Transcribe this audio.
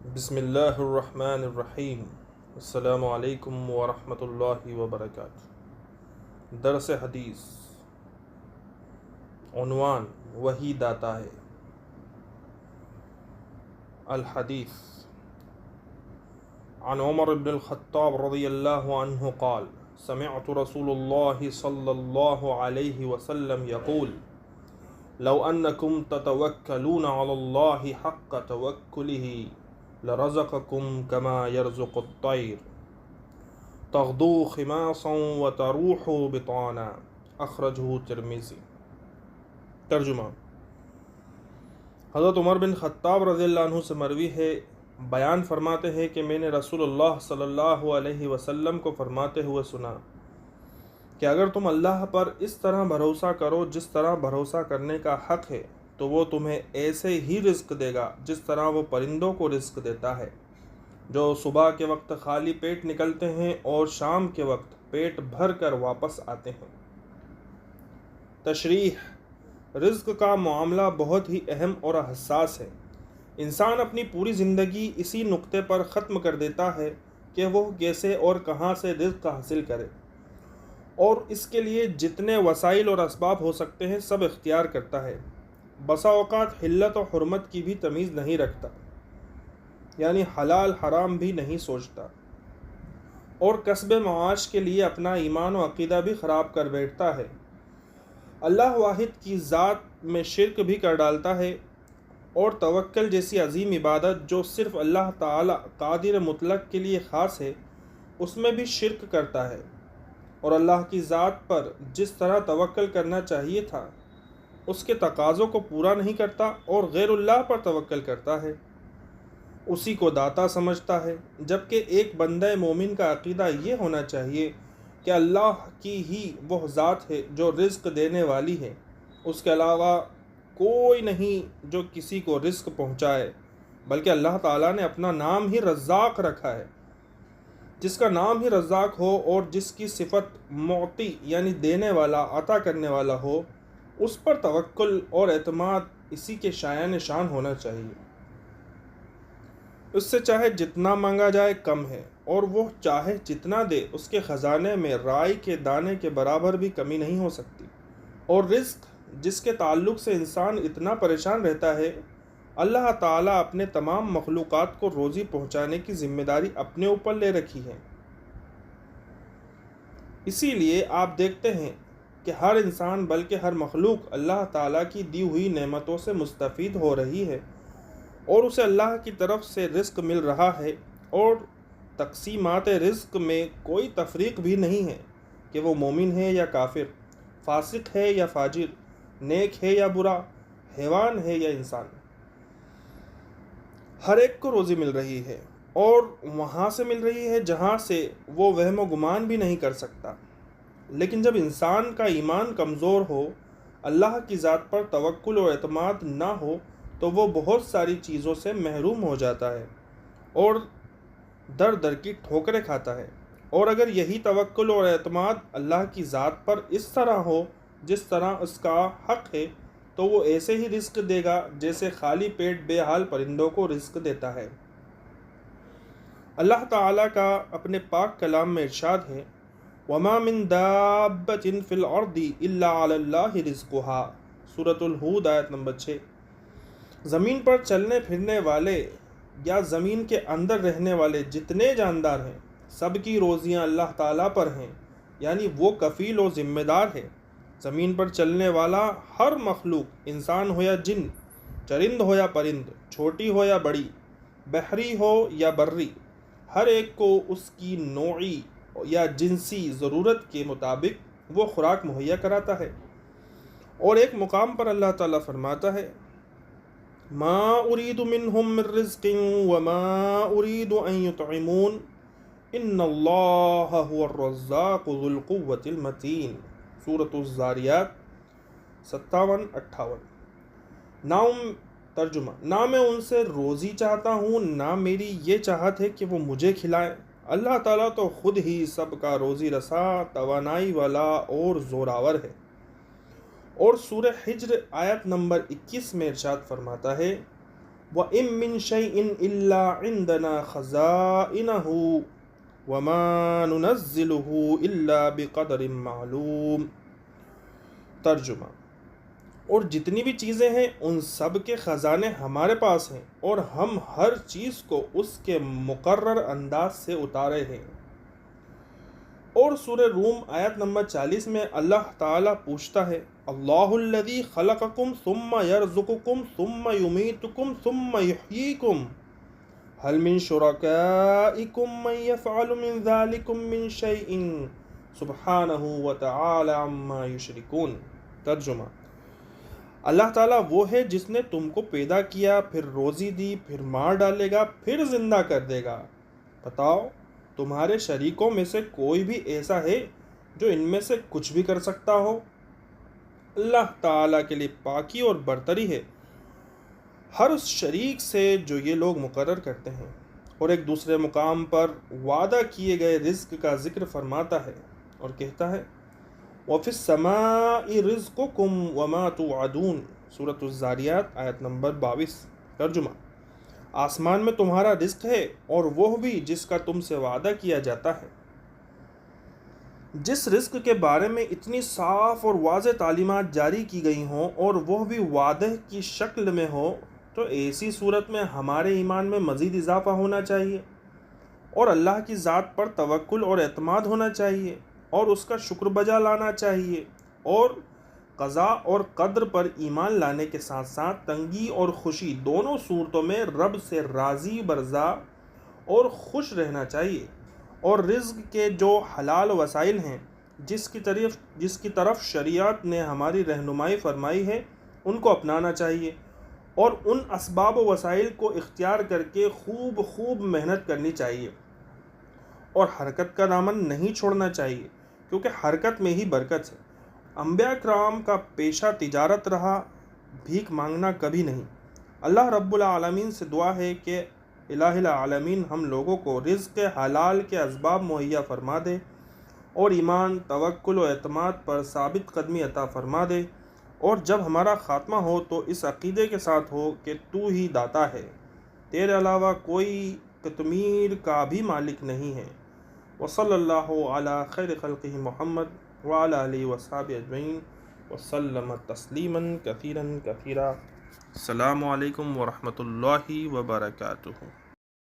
بسم اللہ الرحمن الرحیم۔ السلام علیکم ورحمۃ اللہ وبرکاتہ۔ درس حدیث، عنوان وہی داتا ہے۔ الحدیث عن عمر بن الخطاب رضی اللہ عنہ قال سمعت رسول اللہ صلی اللہ علیہ وسلم یقول لو انکم تتوکلون علی اللہ حق توکلہ لرزقکم کما یرزق الطیر تغدو خماصا وتروح بطانا، اخرجہ ترمذی۔ ترجمہ: حضرت عمر بن خطاب رضی اللہ عنہ سے مروی ہے، بیان فرماتے ہیں کہ میں نے رسول اللہ صلی اللہ علیہ وسلم کو فرماتے ہوئے سنا کہ اگر تم اللہ پر اس طرح بھروسہ کرو جس طرح بھروسہ کرنے کا حق ہے تو وہ تمہیں ایسے ہی رزق دے گا جس طرح وہ پرندوں کو رزق دیتا ہے جو صبح کے وقت خالی پیٹ نکلتے ہیں اور شام کے وقت پیٹ بھر کر واپس آتے ہیں۔ تشریح: رزق کا معاملہ بہت ہی اہم اور حساس ہے۔ انسان اپنی پوری زندگی اسی نقطے پر ختم کر دیتا ہے کہ وہ کیسے اور کہاں سے رزق حاصل کرے، اور اس کے لیے جتنے وسائل اور اسباب ہو سکتے ہیں سب اختیار کرتا ہے۔ بسا اوقات حلت و حرمت کی بھی تمیز نہیں رکھتا، یعنی حلال حرام بھی نہیں سوچتا، اور کسب معاش کے لیے اپنا ایمان و عقیدہ بھی خراب کر بیٹھتا ہے۔ اللہ واحد کی ذات میں شرک بھی کر ڈالتا ہے، اور توکل جیسی عظیم عبادت جو صرف اللہ تعالی قادر مطلق کے لیے خاص ہے اس میں بھی شرک کرتا ہے، اور اللہ کی ذات پر جس طرح توکل کرنا چاہیے تھا اس کے تقاضوں کو پورا نہیں کرتا اور غیر اللہ پر توکل کرتا ہے، اسی کو داتا سمجھتا ہے، جبکہ ایک بندہ مومن کا عقیدہ یہ ہونا چاہیے کہ اللہ کی ہی وہ ذات ہے جو رزق دینے والی ہے، اس کے علاوہ کوئی نہیں جو کسی کو رزق پہنچائے، بلکہ اللہ تعالیٰ نے اپنا نام ہی رزاق رکھا ہے۔ جس کا نام ہی رزاق ہو اور جس کی صفت معطی یعنی دینے والا، عطا کرنے والا ہو، اس پر توکل اور اعتماد اسی کے شایان شان ہونا چاہیے۔ اس سے چاہے جتنا مانگا جائے کم ہے، اور وہ چاہے جتنا دے اس کے خزانے میں رائی کے دانے کے برابر بھی کمی نہیں ہو سکتی۔ اور رزق جس کے تعلق سے انسان اتنا پریشان رہتا ہے، اللہ تعالیٰ اپنے تمام مخلوقات کو روزی پہنچانے کی ذمہ داری اپنے اوپر لے رکھی ہے۔ اسی لیے آپ دیکھتے ہیں کہ ہر انسان بلکہ ہر مخلوق اللہ تعالیٰ کی دی ہوئی نعمتوں سے مستفید ہو رہی ہے، اور اسے اللہ کی طرف سے رزق مل رہا ہے، اور تقسیمات رزق میں کوئی تفریق بھی نہیں ہے کہ وہ مومن ہے یا کافر، فاسق ہے یا فاجر، نیک ہے یا برا، حیوان ہے یا انسان۔ ہر ایک کو روزی مل رہی ہے، اور وہاں سے مل رہی ہے جہاں سے وہ وہم و گمان بھی نہیں کر سکتا۔ لیکن جب انسان کا ایمان کمزور ہو، اللہ کی ذات پر توکل اور اعتماد نہ ہو، تو وہ بہت ساری چیزوں سے محروم ہو جاتا ہے اور در در کی ٹھوکریں کھاتا ہے۔ اور اگر یہی توکل اور اعتماد اللہ کی ذات پر اس طرح ہو جس طرح اس کا حق ہے، تو وہ ایسے ہی رزق دے گا جیسے خالی پیٹ بے حال پرندوں کو رزق دیتا ہے۔ اللہ تعالیٰ کا اپنے پاک کلام میں ارشاد ہے، وَمَا مِن دَابَّةٍ فِي الْأَرْضِ إِلَّا عَلَى اللَّهِ رِزْقُهَا، سورۃ الہود آیت نمبر 6۔ زمین پر چلنے پھرنے والے یا زمین کے اندر رہنے والے جتنے جاندار ہیں سب کی روزیاں اللہ تعالیٰ پر ہیں، یعنی وہ کفیل و ذمہ دار ہے۔ زمین پر چلنے والا ہر مخلوق، انسان ہو یا جن، چرند ہو یا پرند، چھوٹی ہو یا بڑی، بحری ہو یا بری، ہر ایک کو اس کی نوعی یا جنسی ضرورت کے مطابق وہ خوراک مہیا کراتا ہے۔ اور ایک مقام پر اللہ تعالیٰ فرماتا ہے، ما اريد منهم من رزق وما اريد ان يطعمون ان اللہ هو الرزاق ذو القوة المتین، سورۃ الذاریات 57-58۔ ترجمہ: نہ میں ان سے روزی چاہتا ہوں، نہ میری یہ چاہت ہے کہ وہ مجھے کھلائیں۔ اللہ تعالیٰ تو خود ہی سب کا روزی رسا، توانائی والا اور زوراور ہے۔ اور سورہ حجر آیت نمبر 21 میں ارشاد فرماتا ہے، وَإِن مِّن شَيْءٍ إِلَّا عِندَنَا خَزَائِنُهُ وَمَا نُنَزِّلُهُ إِلَّا بِقَدَرٍ مَّعْلُومٍ۔ ترجمہ: اور جتنی بھی چیزیں ہیں ان سب کے خزانے ہمارے پاس ہیں اور ہم ہر چیز کو اس کے مقرر انداز سے اتارے ہیں۔ اور سورہ روم آیت نمبر 40 میں اللہ تعالیٰ پوچھتا ہے: اللہ الذی خلقکم ثم یرزقکم ثم یمیتکم ثم یحییکم هل من شرکائکم من یفعل من ذلکم من شیء سبحانہ وتعالی عما یشرکون۔ ترجمہ: اللہ تعالیٰ وہ ہے جس نے تم کو پیدا کیا، پھر روزی دی، پھر مار ڈالے گا، پھر زندہ کر دے گا۔ بتاؤ تمہارے شریکوں میں سے کوئی بھی ایسا ہے جو ان میں سے کچھ بھی کر سکتا ہو؟ اللہ تعالیٰ کے لیے پاکی اور برتری ہے ہر اس شریک سے جو یہ لوگ مقرر کرتے ہیں۔ اور ایک دوسرے مقام پر وعدہ کیے گئے رزق کا ذکر فرماتا ہے اور کہتا ہے: وَفِي السَّمَاءِ رِزْقُكُمْ وَمَا تُوعَدُونَ۔ سورۃ الذاریات آیت نمبر 22۔ ترجمہ: آسمان میں تمہارا رزق ہے اور وہ بھی جس کا تم سے وعدہ کیا جاتا ہے۔ جس رزق کے بارے میں اتنی صاف اور واضح تعلیمات جاری کی گئی ہوں اور وہ بھی وعدہ کی شکل میں ہو، تو ایسی صورت میں ہمارے ایمان میں مزید اضافہ ہونا چاہیے اور اللہ کی ذات پر توکل اور اعتماد ہونا چاہیے اور اس کا شکر بجا لانا چاہیے، اور قضاء اور قدر پر ایمان لانے کے ساتھ ساتھ تنگی اور خوشی دونوں صورتوں میں رب سے راضی برضا اور خوش رہنا چاہیے، اور رزق کے جو حلال وسائل ہیں جس کی طرف شریعت نے ہماری رہنمائی فرمائی ہے ان کو اپنانا چاہیے، اور ان اسباب و وسائل کو اختیار کر کے خوب محنت کرنی چاہیے، اور حرکت کا دامن نہیں چھوڑنا چاہیے، کیونکہ حرکت میں ہی برکت ہے۔ انبیاء کرام کا پیشہ تجارت رہا، بھیک مانگنا کبھی نہیں۔ اللہ رب العالمین سے دعا ہے کہ الہ العالمین ہم لوگوں کو رزق حلال کے اسباب مہیا فرما دے اور ایمان، توکل و اعتماد پر ثابت قدمی عطا فرما دے، اور جب ہمارا خاتمہ ہو تو اس عقیدے کے ساتھ ہو کہ تو ہی داتا ہے، تیرے علاوہ کوئی قطمیر کا بھی مالک نہیں ہے۔ وصلی اللہ علی خیر خلقہ محمد وعلی آلہ وصحبہ اجمعین وسلم تسلیما کثیرا کثیرا۔ السلام علیکم ورحمۃ اللہ وبرکاتہ۔